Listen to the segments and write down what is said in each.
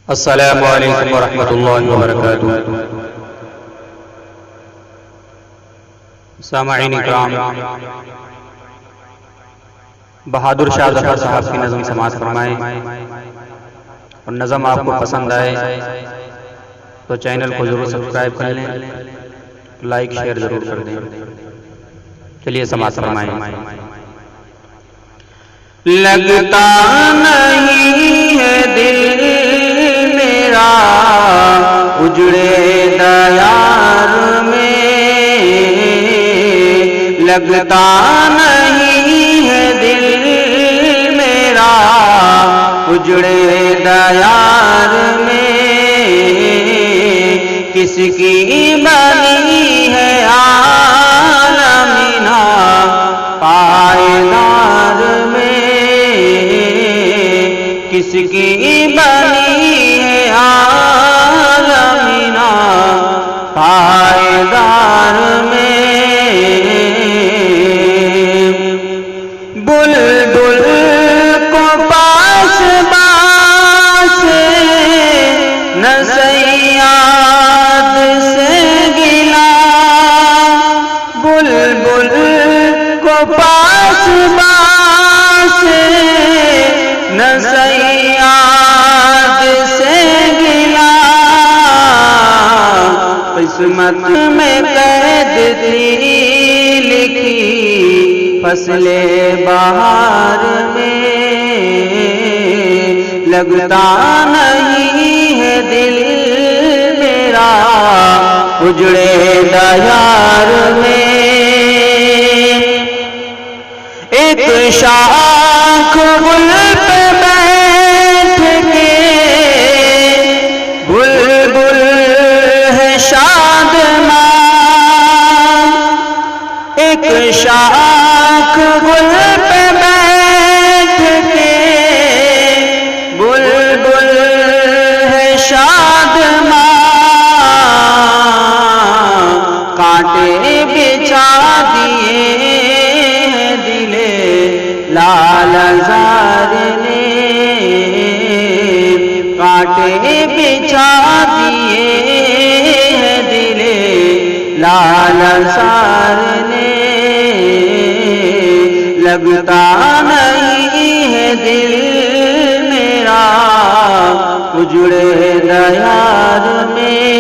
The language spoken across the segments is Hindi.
अस्सलामु अलैकुम वरहमतुल्लाहि वबरकातुहू। सामाईन इकराम, बहादुर शाह ज़फ़र साहब की नज़म समाअत फरमाएं और नज़म आपको पसंद आए तो चैनल को ज़रूर सब्सक्राइब कर लें, लाइक शेयर ज़रूर कर दें। चलिए समाअत फरमाएं। लगता नहीं है दिल मेरा उजड़े दयार में, लगता नहीं है दिल मेरा उजड़े दयार में। किसकी बनी है आलमीना पायदार में, किसकी बनी है आलमीना पायदार में। बुलबुल को पास बास न सयाद से गिला, बुलबुल को पास बास न सयाद से गिला। किस्मत में कैद थी लिखी फसले बहार में, लगता नहीं है दिल मेरा उजड़े दयार में। एक शाख गुल पे बैठ के बुलबुल है शादमान, एक शाख गुल पे बैठ के बुलबुल है शादमान। कांटे बिछा दिए दिले लाल ज़ार ने, कांटे बिछा दिए दिले लाल ज़ार ने। लगता नहीं है दिल मेरा उजड़े दयार में।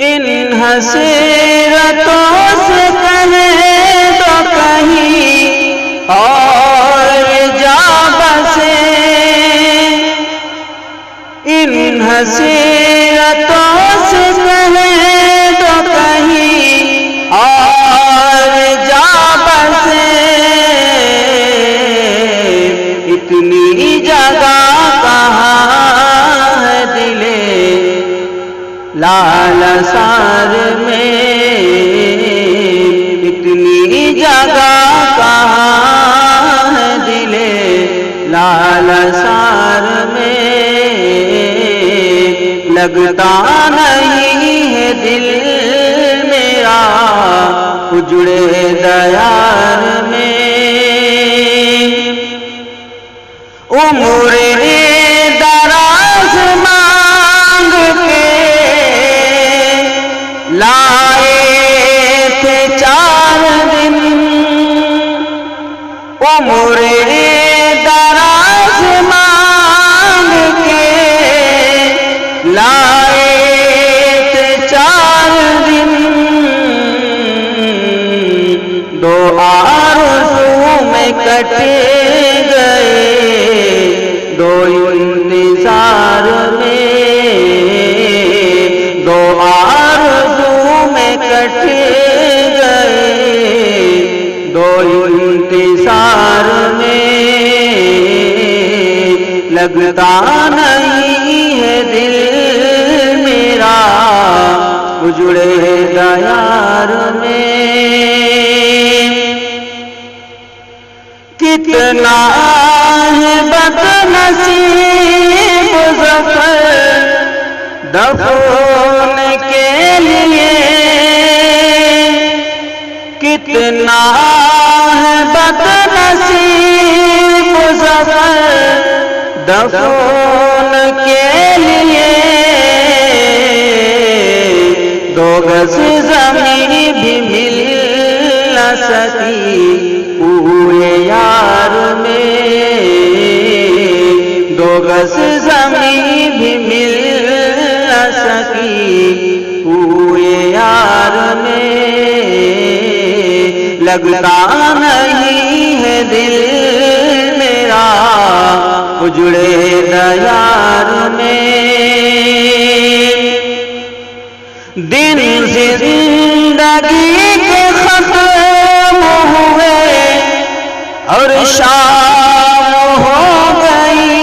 इन हसरतों से कहे तो कहीं और जा बसे, इन हसरतों से कहे तो कहीं और जा बसे। इतनी जगह कहाँ है दिले लाल सार में, इतनी जगह कहाँ है दिले लाल सार में। लगता नहीं है दिल मेरा उजड़े दयार में। उम्रे दराज मांग के लाए थे 4 दिन, उम्रे दराज मांग के लाए थे 4 दिन। दो आरज़ू में कटे गए दो इंतजार में, दो आरज़ू में कटे गए दो इंतजार में। लगता नहीं है दिल मेरा उजड़े दयार में। कितना है बदनसीब ज़फ़र दफ़न के लिए, कितना है बदनसीब ज़फ़र दफन के लिए 2 गज ज़मीन भी मिल न सकी पूरे यार में, 2 गज ज़मीन भी मिल न सकी पूरे यार में। लगता नहीं है दिल मेरा उजड़े दयार में। दिन जिंदगी के खत्म हुए और शाम हो गई,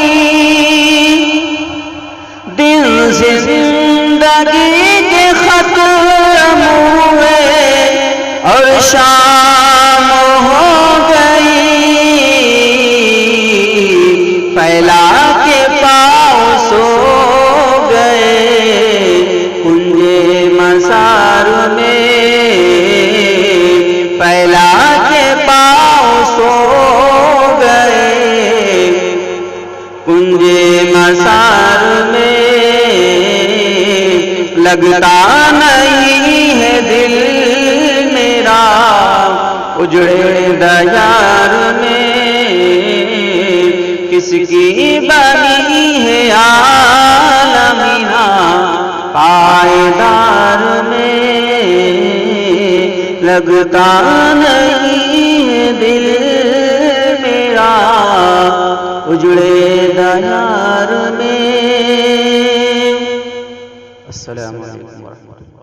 दिन जिंदगी के खत्म हुए और शाम हो गई। फैला के पाँव सो गए कुंजे मसार में, फैला के पाँव सो गए कुंजे मसार में। लगता नहीं है दिल मेरा उजड़े दयार में। किसकी बनी है आलमीना पायदार में। लगता नहीं है दिल मेरा उजड़े दयार में। अस्सलामु अलैकुम व रहमतुल्लाह।